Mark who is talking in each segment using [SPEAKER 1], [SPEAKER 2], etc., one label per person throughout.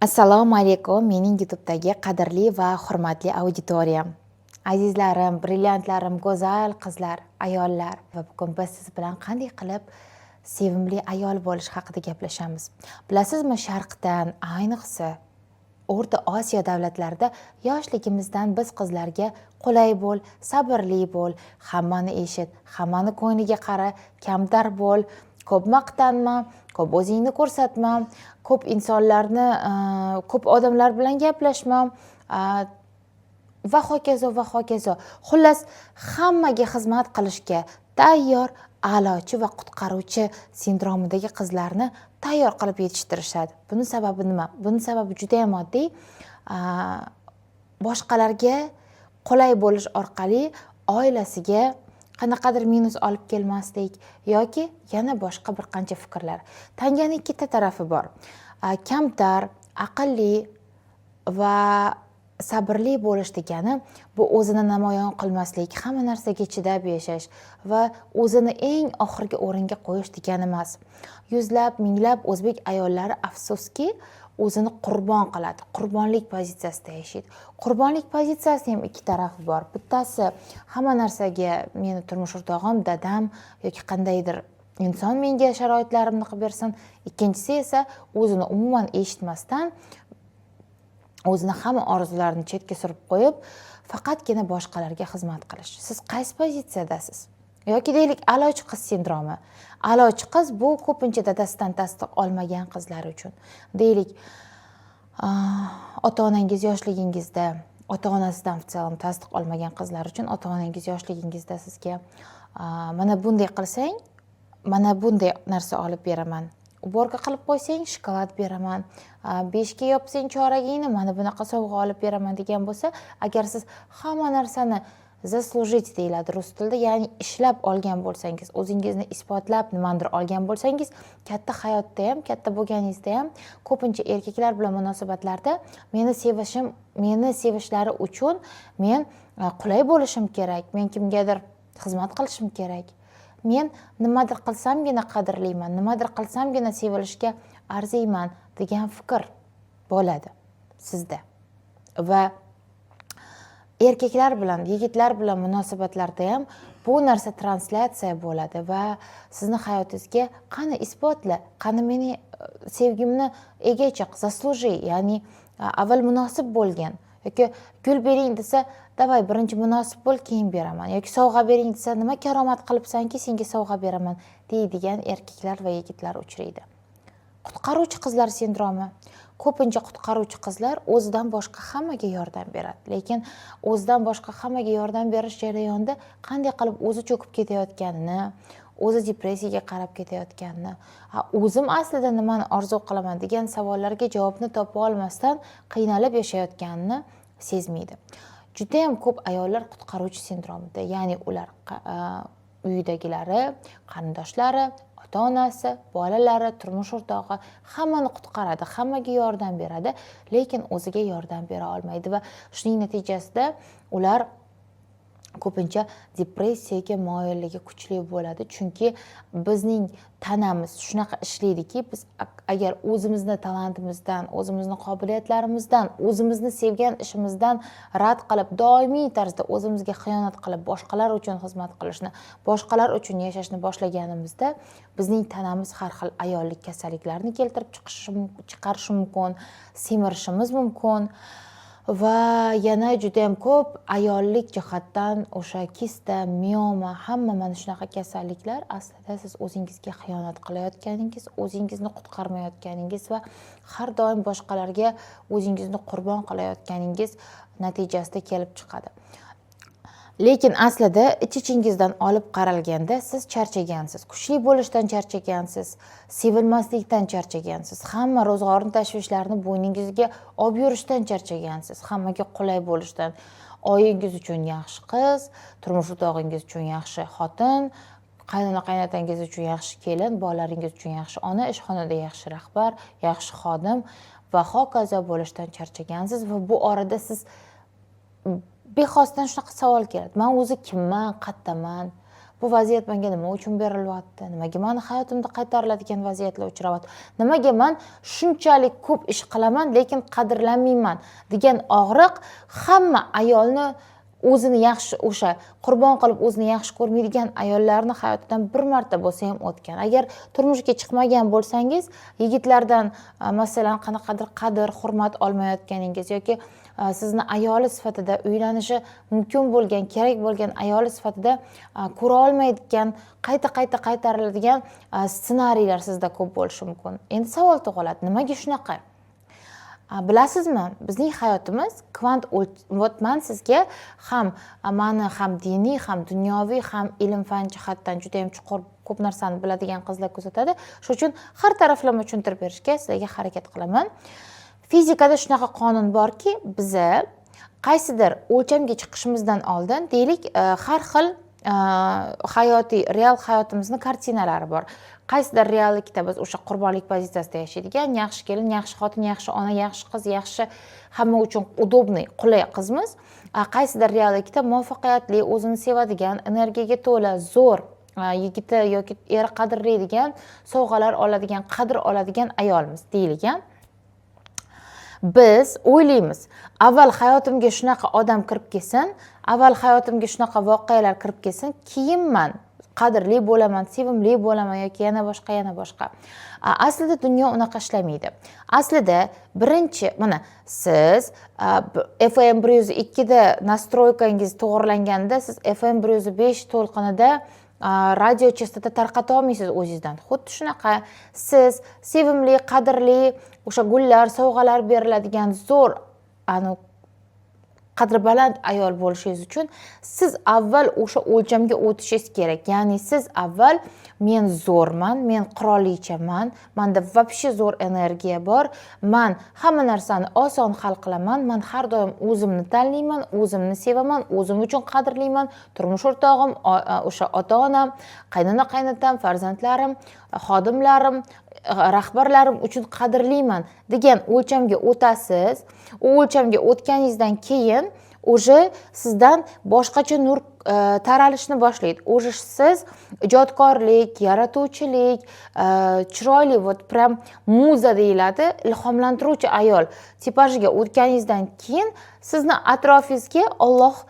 [SPEAKER 1] Assalomu alaykum, mening YouTube'dagi qadrli va hurmatli auditoriyam. Azizlarim, brilliantlarim, go'zal qizlar, ayollar va bugun biz siz bilan qanday qilib sevimli ayol bo'lish haqida gaplashamiz. Bilasizmi, Sharqdan, ayniqsa O'rta Osiyo davlatlarida yoshligimizdan biz qizlarga qulay bo'l, sabrli bo'l, hammani eshit, hammani ko'ngliga qara, kamtar bo'l, ko'p maqtanma, ko'p o'zingni ko'rsatma, ko'p insonlarni, ko'p odamlar bilan gaplashma va hokazo va hokazo. Xullas, hammaga xizmat qilishga tayyor a'lochi va qutqaruvchi sindromidagi qizlarni tayyor qilib yetishtirishadi. Buni sababi nima? Buni sababi juda ham oddiy. Boshqalarga qulay bo'lish orqali oilasiga qanaqadir minus olib kelmaslik yoki yana boshqa bir qancha fikrlar. Tanganing ikkita tarafi bor. Kamtar, aqlli va sabrli bo'lish degani bu o'zini namoyon qilmaslik, hamma narsaga chidab yashash va o'zini eng oxirgi o'ringa qo'yish degani emas. Yuzlab, minglab o'zbek ayollari afsuski o'zini qurbon qiladi. Qurbonlik pozitsiyasida yashaydi. Qurbonlik pozitsiyasi ham ikki tarafi bor. Bittasi hamma narsaga meni turmush o'rtog'im, dadam yoki qandaydir inson menga sharoitlarimni qilib bersin. Ikkinchisi esa o'zini umuman eshitmasdan o'zini hamma orzularini chetga surib qo'yib, faqatgina boshqalarga xizmat qilish. Siz qaysi pozitsiyadasiz? Yoki deylik, a'lochi qiz sindromi. A'lochi qiz bu ko'pincha dadasidan tasdiq olmagan qizlar uchun. Deylik, ota-onangiz yoshligingizda, ota-onasidan tasdiq olmagan qizlar uchun ota-onangiz yoshligingizda sizga mana bunday qilsang, mana bunday narsa olib beraman. Uborga qilib qo'ysang, shokolad beraman. 5 ga yopsang choragingni, mana bunaqa sovg'a olib beraman degan bo'lsa, agar siz hamma narsani zaslujit deyiladi rus tilida, ya'ni ishlab olgan bo'lsangiz, o'zingizni isbotlab nimadir olgan bo'lsangiz, katta hayotda ham, katta bo'lganingizda ham ko'pincha erkaklar bilan munosabatlarda meni sevishlari uchun men qulay bo'lishim kerak, men kimgadir xizmat qilishim kerak. Men nimadir qilsamgina qadrlayman, nimadir qilsamgina sevilishga arziyman degan fikr bo'ladi sizda. Va erkaklar bilan, yigitlar bilan munosabatlarda ham bu narsa translyatsiya bo'ladi va sizni hayotingizga qani isbotla, qani meni sevgimni ega chiq, zaslujи, ya'ni avval munosib bo'lgan yoki gul bering desa, davay birinchi munosib bo'l, keyin beraman. Yoki sovg'a bering desa, nima karomat qilibsanki, senga sovg'a beraman deydigan erkaklar va yigitlar uchraydi. Qutqaruvchi qizlar sindromi. Ko'pincha qutqaruvchi qizlar o'zidan boshqa hammaga yordam beradi, lekin o'zidan boshqa hammaga yordam berish jarayonida qanday qilib o'zi cho'kib ketayotganini, o'zi depressiyaga qarab ketayotganini, o'zim aslida nimani orzu qilaman degan savollarga javobni topa olmasdan qiynalib yashayotganini sezmaydi. Juda ham ko'p ayollar qutqaruvchi sindromida, ya'ni ular uyidagilari, qarindoshlari, ota-onasi, bolalari, turmush o'rtog'i hammani qutqaradi, hammaga yordam beradi, lekin o'ziga yordam bera olmaydi va shuning natijasida ular ko'pincha depressiyaga moyilligi kuchli bo'ladi. Chunki bizning tanamiz shunaqa ishlaydiki, biz agar o'zimizni talantimizdan, o'zimizni qobiliyatlarimizdan, o'zimizni sevgan ishimizdan rad qilib, doimiy tarzda o'zimizga xiyonat qilib, boshqalar uchun xizmat qilishni, boshqalar uchun yashashni boshlaganimizda bizning tanamiz har xil ayollik kasalliklarni keltirib chiqarishi mumkin, semirishimiz mumkin. Va yana juda ham ko'p ayollik jihatdan o'sha kista, mioma, hamma mana shunaqa kasalliklar aslida siz o'zingizga xiyonat qilayotganingiz, o'zingizni qutqarmayotganingiz va har doim boshqalarga o'zingizni qurbon qilayotganingiz natijasida kelib chiqadi. Lekin aslida ich-ichingizdan olib qaralganda siz charchagansiz, kuchli bo'lishdan charchagansiz, sevilmaslikdan charchagansiz, hamma ro'zg'orni tashvishlarini bo'yningizga olib yurishdan charchagansiz, hammaga qulay bo'lishdan, oyingiz uchun yaxshi qiz, turmush o'rtog'ingiz uchun yaxshi xotin, qaynona-qaynotangiz uchun yaxshi kelin, bolalaringiz uchun yaxshi ona, ishxonada yaxshi rahbar, yaxshi xodim va hokazo bo'lishdan charchagansiz va bu orada siz bexosdan shunaqa savol keladi. Men o'zi kimman, qayerdaman bu vaziyat menga nima uchun berilyapti, nimaga meni hayotimda qaytariladigan vaziyatlar uchrayapti, nimaga men shunchalik ko'p ish qilaman lekin qadrlanmayman degan og'riq hamma ayolni o'zini yaxshi o'sha qurbon qilib o'zini yaxshi ko'rmaydigan ayollarni hayotidan bir marta bo'lsa ham o'tgan. Agar turmushga chiqmagan bo'lsangiz, yigitlardan masalan qanaqadir qadr, hurmat olmayotganingiz yoki sizni ayoli sifatida uylanishi mumkin bo'lgan, kerak bo'lgan ayoli sifatida ko'ra olmaydigan, qayta qaytariladigan ssenariylar sizda ko'p bo'lishi mumkin. Endi savol tug'iladi, nimaga shunaqa? Bilasizmi, bizning hayotimiz kvant man sizga ham diniy, ham dunyoviy, ham ilm-fan jihatdan juda ham chuqur ko'p narsani biladigan qizlar kuzatadi. Shuning uchun har taraflama tushuntirib berishga sizlarga harakat qilaman. Fizikada shunaqa qonun borki, biz qaysidir o'lchamga chiqishimizdan oldin, deylik, har xil hayotiy, real hayotimizning kartinalari bor. Qaysidir reallikda biz o'sha qurbonlik pozitsiyasida yashaydigan, yaxshi kelin, yaxshi xotin, yaxshi ona, yaxshi qiz, yaxshi hamma uchun udobniy, qulay qizmiz. Qaysidir reallikda muvaffaqiyatli, o'zini sevadigan, energiyaga to'la, zo'r yigiti yoki eri qadrlaydigan, sovg'alar oladigan, qadr oladigan ayolmiz deyilgan. Biz o'ylaymiz, avval hayotimga shunaqa odam kirib kelsin, avval hayotimga shunaqa voqealar kirib kelsin, keyin men qadrli bo'laman, sevimli bo'laman yoki yana boshqa. Aslida dunyo unaqa ishlamaydi. Aslida birinchi, mana siz FM 102 da nastroykangiz to'g'irlanganda, siz FM 105 to'lqinida radio chastota tarqata olmaysiz o'zingizdan. Xuddi shunaqa siz sevimli, qadrli, o'sha gullar, sovg'alar beriladigan zo'r, qadri baland ayol bo'lishingiz uchun siz avval o'sha o'lchamga o'tishingiz kerak. Ya'ni siz avval men zo'rman, men qirolichaman, menda vobshe zo'r energiya bor, men hamma narsani oson hal qilaman, men har doim o'zimni tanlayman, o'zimni sevaman, o'zim uchun qadrlayman, turmush o'rtog'im, o'sha ota-onam, qaynona-qaynotam, farzandlarim, xodimlarim, rahbarlarim uchun qadrlayman degan o'lchamga o'tasiz. U o'lchamga o'tganingizdan keyin o'sha sizdan boshqacha nur taralishni boshlaydi. O'sha siz ijodkorlik, yaratuvchilik, chiroyli, prям muza deyiladi, ilhomlantiruvchi ayol tipajiga o'tganingizdan keyin sizni atrofingizga Alloh,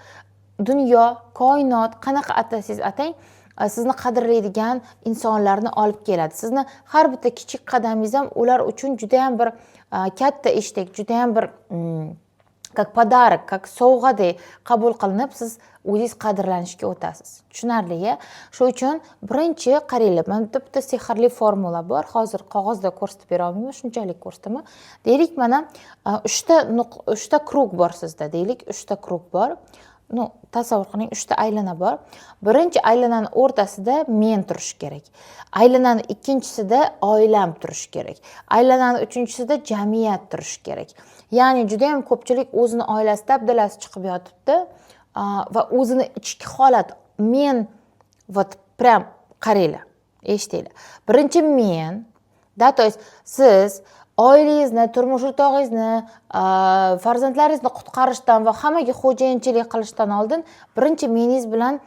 [SPEAKER 1] dunyo, koinot, qanaqa atasangiz atang, sizni qadrlaydigan insonlarni olib keladi. Sizni har bitta kichik qadamingiz ham ular uchun juda ham bir katta ishdek, juda ham bir как pодарок, как sovg'adek qabul qilinib, siz o'zingiz qadrlanishga o'tasiz. Tushunarli? Shuning uchun birinchi qaranglar, menda bitta sehrli formula bor. Hozir qog'ozda ko'rsatib bera olmayman, shunchalik ko'rsataman. Deylik, mana 3 ta krug bor sizda. Deylik, 3 ta krug bor. Tasavvur qiling, 3 ta aylana bor. Birinchi aylanani o'rtasida men turish kerak. Aylanani ikkinchisida oilam turish kerak. Aylanani uchinchisida jamiyat turish kerak. Ya'ni juda ham ko'pchilik o'zini oilasida abdalasi chiqib yotibdi va o'zini ichki holat men prям qaranglar, eshitinglar. Birinchi men, to есть siz oilangizni, turmush o'rtog'ingizni, farzandlaringizni qutqarishdan va hammaga xo'jayinchilik qilishdan oldin birinchi meningiz bilan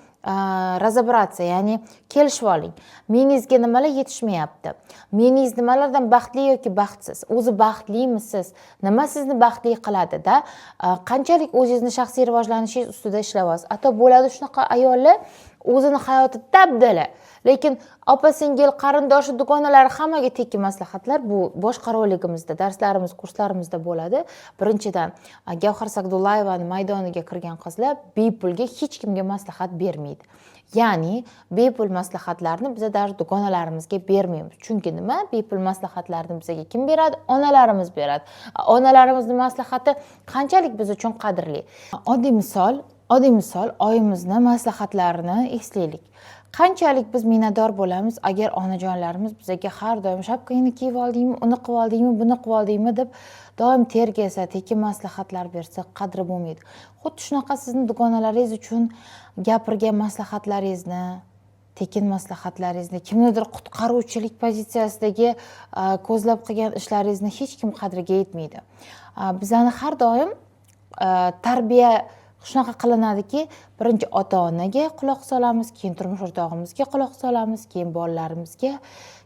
[SPEAKER 1] razobratsa, ya'ni kelishib oling. Meningizga nimalar yetishmayapti? Meningiz nimalardan baxtli yoki baxtsiz? O'zi baxtlimisiz? Nima sizni baxtli qiladi-da? Qanchalik o'zingizni shaxsiy rivojlanishingiz ustida ishlayapsiz? Hatto bo'ladi shunaqa ayollar o'zini hayoti dabdala, lekin opa-singil, qarindoshi, dugonalar hammaga tekki maslahatlar. Bu boshqa roligimizda, darslarimiz, kurslarimizda bo'ladi. Birinchidan, Gavhar Sagdullayevaning maydoniga kirgan qizlar bepulga hech kimga maslahat bermaydi. Ya'ni bepul maslahatlarni biz dar dugonalarimizga bermaymiz. Chunki nima? Bepul maslahatlarni bizga kim beradi? Onalarimiz beradi. Onalarimizning maslahati qanchalik biz uchun qadrli. Oddiy misol, oyimizni maslahatlarini eslaylik. Qanchalik biz minnatdor bo'lamiz agar onajonlarimiz bizga har doim shapkangni kiyib oldingmi, uni qilib oldingmi, buni qilib oldingmi deb doim tergasa, tekin maslahatlar bersa, qadri bo'lmaydi. Xuddi shunaqa sizning dugonalaringiz uchun gapirgan maslahatlaringizni, tekin maslahatlaringizni, kimnidir qutqaruvchilik pozitsiyasidagi ko'zlab qilgan ishlaringizni hech kim qadriga yetmaydi. Bizani har doim tarbiya shunaqa qilinadiki, birinchi ota-onaga quloq solamiz, keyin turmush o'rtog'imizga quloq solamiz, keyin bolalarimizga,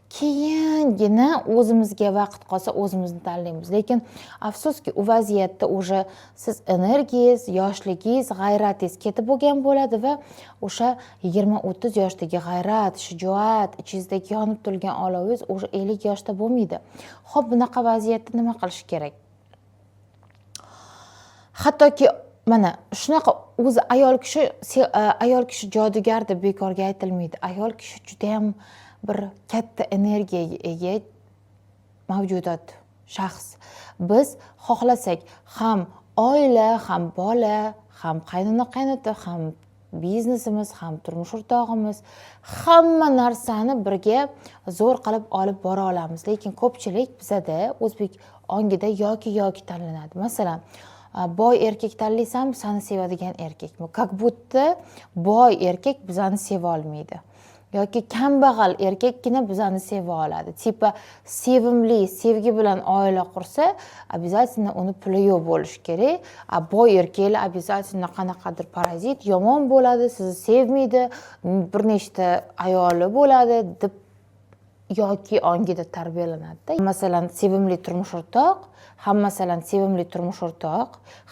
[SPEAKER 1] keyingina o'zimizga vaqt qolsa o'zimizni tanlaymiz. Lekin afsuski u vaziyatda o'sha siz energiyangiz, yoshligingiz, g'ayratingiz ketib bo'lgan bo'ladi va o'sha 20-30 yoshdagi g'ayrat, shijoat, ichingizdagi yonib turgan olovingiz o'sha 50 yoshda bo'lmaydi. Xo'p, bunaqa vaziyatda nima qilish kerak? Hattoki mana shunaqa o'zi ayol kishi jodugar deb bekorga aytilmaydi. Ayol kishi juda ham bir katta energiyaga ega mavjudot, shaxs. Biz xohlasak ham oila, ham bola, ham qaynona-qaynota, ham biznesimiz, ham turmush o'rtog'imiz, hamma narsani birga zo'r qilib olib bora olamiz. Lekin ko'pchilik bizada o'zbek ongida yoki tanlanadi. Masalan, boy erkak tanlaysan, seni sevadigan erkakmi? Как будто boy erkak bizani seva olmaydi. Yoki kambag'al erkakkina bizani seva oladi. Tipa sevimli, sevgi bilan oila qursa, обязательно uni puli yo'q bo'lishi kerak. Boy erkaklar обязательно qanaqadir parazit, yomon bo'ladi, sizni sevmaydi, bir nechta ayoli bo'ladi deb yoki ongida tarbiyalanadi. Masalan, sevimli turmush o'rtoq,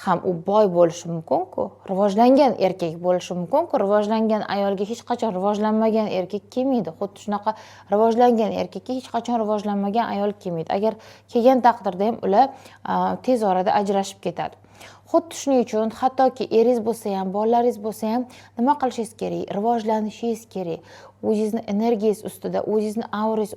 [SPEAKER 1] ham u boy bo'lishi mumkin-ku, rivojlangan erkak bo'lishi mumkin-ku, rivojlangan ayolga hech qachon rivojlanmagan erkak kelmaydi. Xuddi shunaqa rivojlangan erkakka hech qachon rivojlanmagan ayol kelmaydi. Agar kelgan taqdirda ham ular tez orada ajrashib ketadi. Xuddi shuning uchun hattoki eringiz bo'lsa ham, bolalaringiz bo'lsa ham nima qilishingiz kerak? Rivojlanishingiz kerak. O'zingizni energiyangiz ustida, o'zingizni aurangiz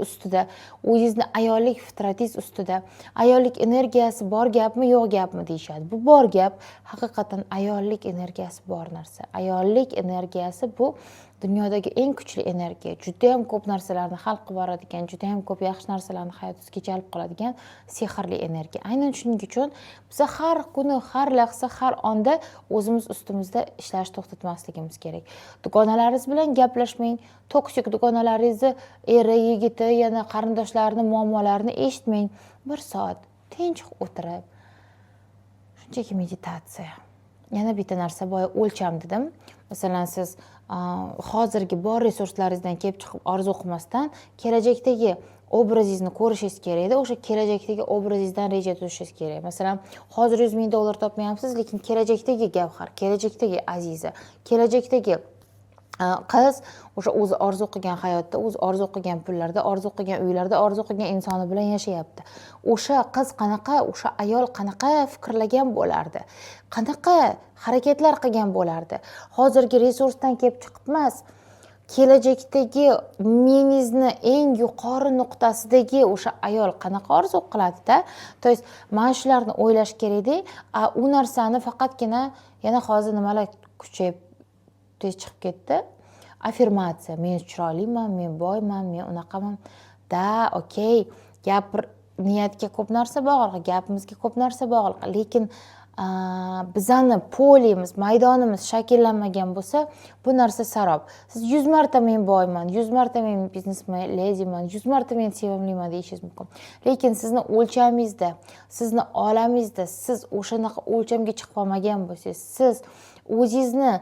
[SPEAKER 1] ustida, o'zingizni ayollik fitratingiz ustida. Ayollik energiyasi bor gapmi, yo'q gapmi deyishadi. Bu bor gap, haqiqatan ayollik energiyasi bor narsa. Ayollik energiyasi bu dunyodagi eng kuchli energiya. Juda ham ko'p narsalarni hal qilib boradigan, juda ham ko'p yaxshi narsalarni hayotingizga jalb qiladigan sehrli energiya. Aynan shuning uchun biz har kuni, har lahza, har onda o'zimiz ustimizda ishlashni to'xtatmasligimiz kerak. Dugonalaringiz bilan gaplashmang, toksik dugonalaringizni eri, yigiti, yana qarindoshlarini muammolarini eshitmang. 1 soat tinch o'tirib, shunchaki meditatsiya. Yana bitta narsa, boya o'lcham dedim. Masalan, siz hozirgi bor resurslaringizdan kelib chiqib orzu qilmasdan kelajakdagi obrazingizni ko'rishingiz kerak edi. O'sha kelajakdagi obrazingizdan reja tuzishingiz kerak. Masalan, hozir 100 ming dollar topmayapsiz, lekin kelajakdagi Gavhar, kelajakdagi Aziza, kelajakdagi qiz o'sha o'zi orzu qilgan hayotda, o'zi orzu qilgan pullarda, orzu qilgan uylarda, orzu qilgan insoni bilan yashayapti. O'sha qiz qanaqa, o'sha ayol qanaqa fikrlagan bo'lardi? Qanaqa harakatlar qilgan bo'lardi? Hozirgi resursdan kelib chiqib emas, kelajakdagi mengizni eng yuqori nuqtasidagi o'sha ayol qanaqa orzu qiladi-da? To есть, mana shularni o'ylash kerak-da. U narsani faqatgina yana hozir nimalar kuchayib tez chiqib ketdi. Affirmatsiya. Men chiroyliman, men boyman, men unaqaman. Okey. Niyatga ko'p narsa bog'liq, gapimizga ko'p narsa bog'liq. Lekin bizani polimiz, maydonimiz shakllanmagan bo'lsa, bu narsa sarob. Siz 100 marta men boyman, 100 marta men biznesmen, lediman, 100 marta men sevimliman deyishingiz mumkin. Lekin sizni o'lchamingizda, sizni olamingizda siz o'shanaqa o'lchamga chiqib olmagan bo'lsangiz, siz o'zingizni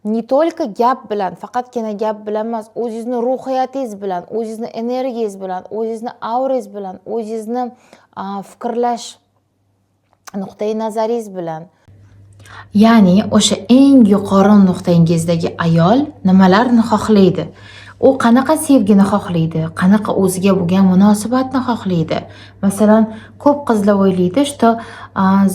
[SPEAKER 1] не только gap bilan, faqatgina gap bilan emas, o'zingizni ruhiyatingiz bilan, o'zingizni energiyangiz bilan, o'zingizni aurangiz bilan, o'zingizni fikrlash nuqtai nazaringiz bilan, ya'ni o'sha eng yuqori nuqtangizdagi ayol nimalarni xohlaydi? U qanaqa sevgini xohlaydi? Qanaqa o'ziga bo'lgan munosabatni xohlaydi? Masalan, ko'p qizlar o'ylaydi, что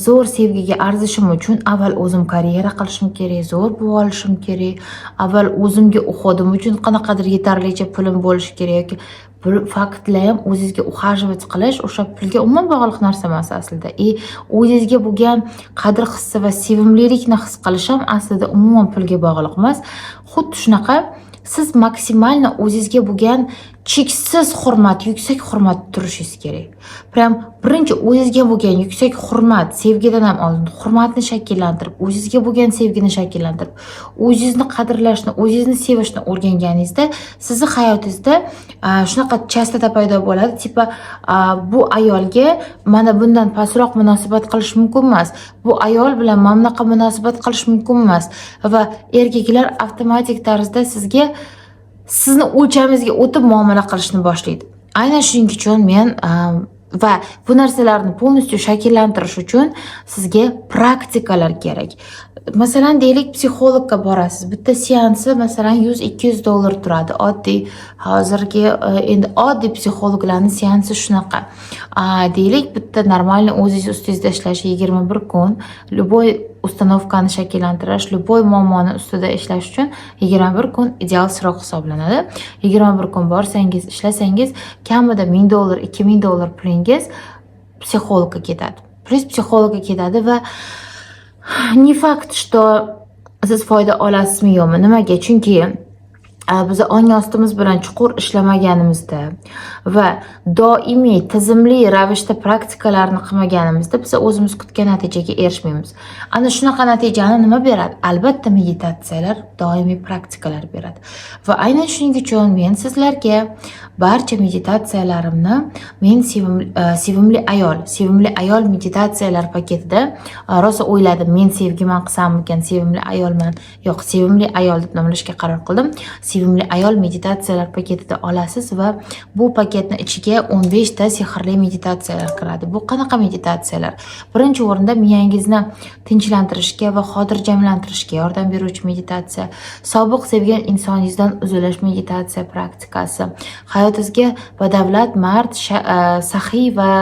[SPEAKER 1] zo'r sevgiga arzishim uchun avval o'zim karyera qilishim kerak, zo'r bo'lib olishim kerak, avval o'zimga uxodim uchun qanaqadir yetarlicha pulim bo'lishi kerak yoki faktlar ham o'zingizga ухаживать qilish o'sha pulga umuman bog'liq narsa emas aslida. O'zingizga bo'lgan qadr-hissi va sevimlilikni his qilish ham aslida umuman pulga bog'liq emas. Xuddi shunaqa siz maksimalni o'zingizga bo'lgan cheksiz hurmat, yuksak hurmat turishingiz kerak. Prям birinchi o'zingizga bo'lgan yuksak hurmat, sevgidan ham oldin hurmatni shakllantirib, o'zingizga bo'lgan sevgini shakllantirib, o'zingizni qadrlashni, o'zingizni sevishni o'rganganingizda, sizni hayotingizda shunaqa chastota paydo bo'ladi, tipa bu ayolga mana bundan pastroq munosabat qilish mumkin emas. Bu ayol bilan mana bunaqa munosabat qilish mumkin emas va erkaklar avtomatik tarzda sizga sizni o'lchamingizga o'tib muomala qilishni boshlaydi. Aynan shuning uchun men va bu narsalarni полностью shakllantirish uchun sizga praktikalar kerak. Masalan, deylik, psixologga borasiz. Bitta seansi masalan $100-200 turadi. Oddiy hozirgi endi oddiy psixologlarning seansi shunaqa. Deylik, bitta normalniy o'zingiz ustingizda ishlash 21 kun, любой ustanovkani shakllantirish, любой muammoni ustida ishlash uchun 21 kun ideal srok hisoblanadi. 21 kun borsangiz, ishlasangiz, kamida $1000, $2000 pulingiz psixologga ketadi. Plus psixologga ketadi va не факт, что siz foyda olasizmi yo'qmi? Nimaga? Chunki biz ong ostimiz bilan chuqur ishlamaganimizda va doimiy tizimli ravishda praktikalarni qilmaganimizda biz o'zimiz kutgan natijaga erishmaymiz. Ana shunaqa natijani nima beradi? Albatta meditatsiyalar doimiy praktikalar beradi. Va aynan shuning uchun men sizlarga barcha meditatsiyalarimni men sevimli ayol meditatsiyalar paketida rosa o'yladim. Men sevgiman qilsammikan, sevimli ayolman. Yo'q, sevimli ayol deb nomlashga qaror qildim. Sevimli ayol meditatsiyalar paketida olasiz va bu paketning ichiga 15 ta sehrli meditatsiyalar kiradi. Bu qanaqa meditatsiyalar? Birinchi o'rinda miyangizni tinchlantirishga va xotirjamlantirishga yordam beruvchi meditatsiya, sobiq sevgan insoningizdan uzilish meditatsiya praktikasi, hayotingizga badavlat, mard, saxiy va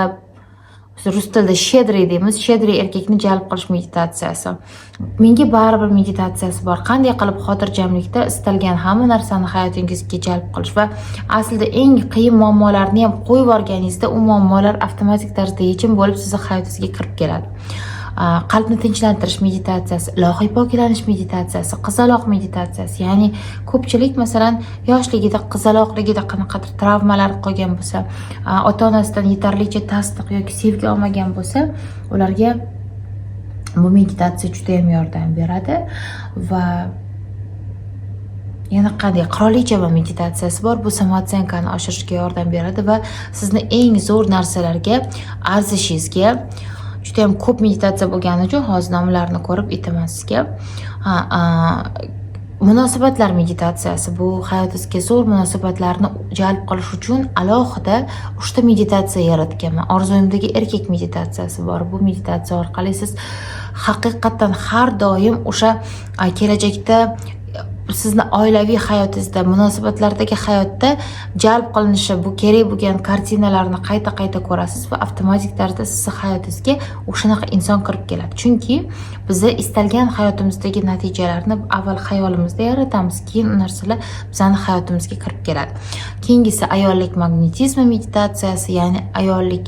[SPEAKER 1] rus tilida shedriy deymiz, shedriy erkakni jalb qilish meditatsiyasi. Menga baribir meditatsiyasi bor. Qanday qilib xotirjamlikda istalgan hamma narsani hayotingizga jalb qilish va aslida eng qiyin muammolarni ham qo'yib yuborganingizda u muammolar avtomatik tarzda yechim bo'lib sizning hayotingizga kirib keladi. Qalbni tinchlantirish meditatsiyasi, ilohiy poklanish meditatsiyasi, qizaloq meditatsiyasi. Ya'ni ko'pchilik masalan yoshligida, qizaloqligida qanaqadir travmalar qolgan bo'lsa, ota-onasidan yetarlicha tasdiq yoki sevgi olmagan bo'lsa, ularga bu meditatsiya juda ham yordam beradi va yana qanday qirolicha meditatsiyasi bor. Bu samotsenkani oshirishga yordam beradi va sizni eng zo'r narsalarga arzishingizga juda ham ko'p meditatsiya bo'lgani uchun hozir nomlarini ko'rib aytaman sizga. Munosabatlar meditatsiyasi, bu hayotingizga zo'r munosabatlarni jalb qilish uchun alohida 3 ta meditatsiya yaratganman. Orzuyimdagi erkak meditatsiyasi bor. Bu meditatsiya orqali siz haqiqatan har doim o'sha kelajakda sizni oilaviy hayotingizda, munosabatlardagi hayotda jalb qilinishi, bu kerak bo'lgan kartinalarni qayta ko'rasiz va avtomatik tarzda sizni hayotingizga o'shanaqa inson kirib keladi. Chunki biz istalgan hayotimizdagi natijalarni avval xayolimizda yaratamiz, keyin u narsalar bizning hayotimizga kirib keladi. Keyingisi ayollik magnetizmi meditatsiyasi, ya'ni ayollik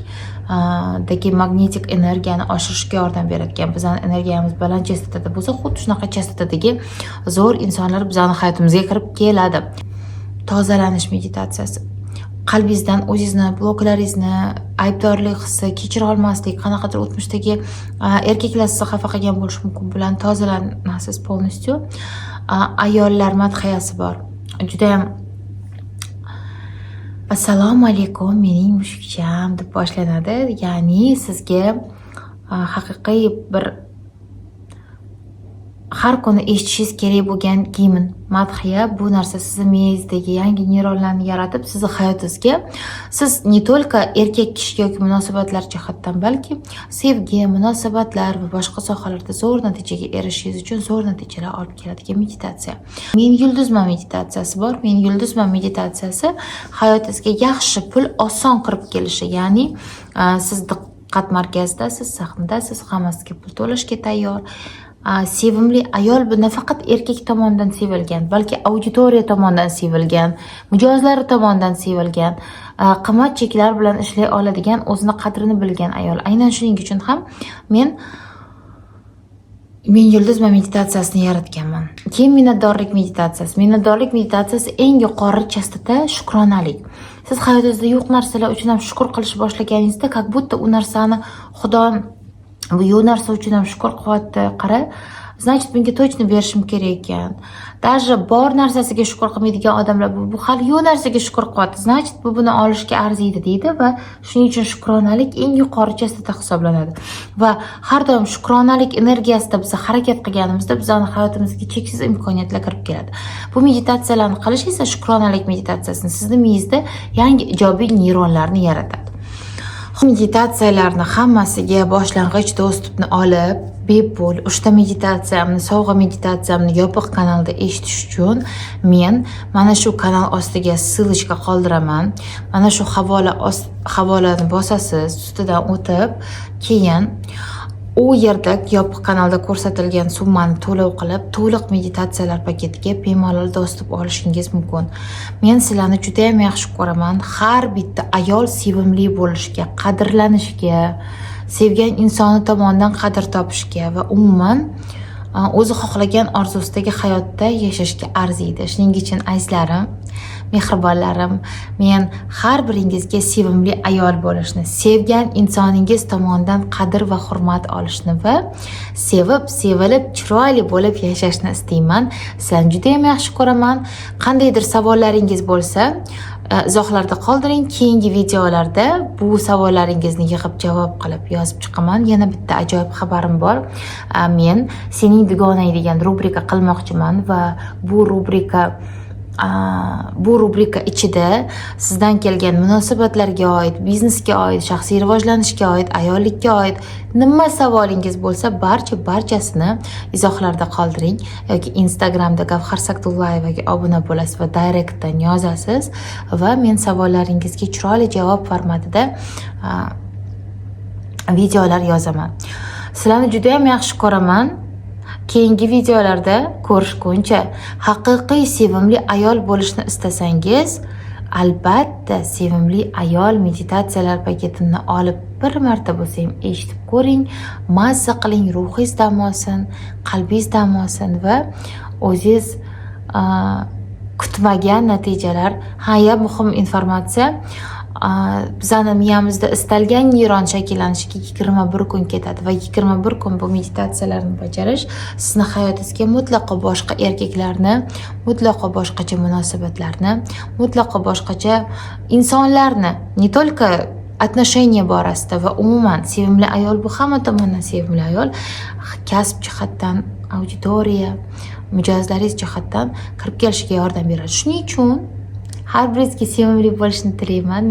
[SPEAKER 1] dagi magnetik energiyani oshirishga yordam beradigan, bizning energiyamiz baland chastotada bo'lsa, xuddi shunaqa chastotadagi zo'r insonlar bizning hayotimizga kirib keladi. Tozalanish meditatsiyasi. Qalbingizdan o'zingizni, bloklaringizni, aybdorlik hissi, kechira olmaslik, qanaqadir o'tmishdagi erkaklar sizni xafa qilgan bo'lishi mumkin, bilan tozalanasiz полностью. Ayollar madhiyasi bor. Juda ham assalomu alaykum, mening mushukcham deb boshlanadi. Ya'ni sizga haqiqiy bir har kuni eshitishingiz kerak bo'lgan gimn, madhiya. Bu narsa sizni miyangizdagi yangi neyronlarni yaratib, sizni hayotingizga siz ne только erkak kishi yoki munosabatlar jihatdan, balki sevgi, munosabatlar va boshqa sohalarda zo'r natijaga erishishingiz uchun zo'r natijalar olib keladigan meditatsiya. Men yulduzman meditatsiyasi bor. Men yulduzman meditatsiyasi hayotingizga yaxshi, pul oson kirib kelishi, ya'ni siz diqqat markazidasiz, sahnadasiz, hammasiga pul to'lashga tayyor. Sevimli ayol bu nafaqat erkak tomonidan sevilgan, balki auditoriya tomonidan sevilgan, mijozlari tomonidan sevilgan, qimmat cheklar bilan ishlay oladigan, o'zini qadrini bilgan ayol. Aynan shuning uchun ham men Men yulduzma meditatsiyasini yaratganman. Keyin minnatdorlik meditatsiyasi. Minnatdorlik meditatsiyasi eng yuqori chastota shukronalik. Siz hayotingizda yo'q narsalar uchun ham shukr qilishni boshlaganingizda, как будто u narsani Xudo bu narsa uchun ham shukr qilyapti. Qara, значит bunga точно berishim kerak ekan. Даже bor narsasiga shukr qilmaydigan odamlar bu hali yo'q narsaga shukr qilyapti. Значит bu buni olishga arziydi deydi va shuning uchun shukronalik eng yuqori chastota hisoblanadi. Va har doim shukronalik energiyasida biz harakat qilganimizda bizning hayotimizga cheksiz imkoniyatlar kirib keladi. Bu meditatsiyalarni qilish esa shukronalik meditatsiyasini sizning miyangizda yangi ijobiy neyronlarni yaratadi. Meditatsiyalarni hammasiga boshlang'ich dostupni olib, bepul uchta meditatsiyamni, sovg'a meditatsiyamni yopiq kanalda eshitish uchun men mana shu kanal ostiga ссылочка qoldiraman. Mana shu havolani bosasiz, ustidan o'tib, keyin u yerda yopiq kanalda ko'rsatilgan summani to'lov qilib, to'liq meditatsiyalar paketiga bemalol dostуп olishingiz mumkin. Men sizlarni juda ham yaxshi ko'raman. Har bitta ayol sevimli bo'lishga, qadrlanishga, sevgan insoni tomonidan qadr topishga va umuman o'zi xohlagan orzusidagi hayotda yashashga arziydi. Shuning uchun azizlarim, mehribonlarim, men har biringizga sevimli ayol bo'lishni, sevgan insoningiz tomonidan qadr va hurmat olishni va sevib, sevilib, chiroyli bo'lib yashashni istayman. Sizlarni juda ham yaxshi ko'raman. Qandaydir savollaringiz bo'lsa, izohlarda qoldiring. Keyingi videolarda bu savollaringizni yig'ib javob qilib yozib chiqaman. Yana bitta ajoyib xabarim bor. Men Sening dugonang degan rubrika qilmoqchiman va bu rubrika ichida sizdan kelgan munosabatlarga oid, biznesga oid, shaxsiy rivojlanishga oid, ayollikka oid nima savolingiz bo'lsa, barchasini izohlarda qoldiring yoki Instagramda Gavhar Sagdullayevaga obuna bo'lasiz va direktdan yozasiz va men savollaringizga chiroyli javob formatida videolar yozaman. Sizlarni juda ham yaxshi ko'raman. Keyingi videolarda ko'rishguncha, haqiqiy sevimli ayol bo'lishni istasangiz, albatta sevimli ayol meditatsiyalar paketimni olib bir marta bo'lsa ham eshitib ko'ring, mazza qiling, ruhingiz dam olsin, qalbingiz dam olsin va o'zingiz kutmagan natijalar, muhim informatsiya, bizning miyamizda istalgan neyron shakllanishiga 21 kun ketadi va 21 kun bu meditatsiyalarni bajarish sizni hayotingizga mutlaqo boshqa erkaklarni, mutlaqo boshqacha munosabatlarni, mutlaqo boshqacha insonlarni, не только отношения borasida va umuman sevimli ayol bu hamma tomonidan sevimli ayol, kasb jihatdan, auditoriya, mijozlaringiz jihatdan kirib kelishiga yordam beradi. Shuning uchun har biringizga sevimli bo'lishni tilayman.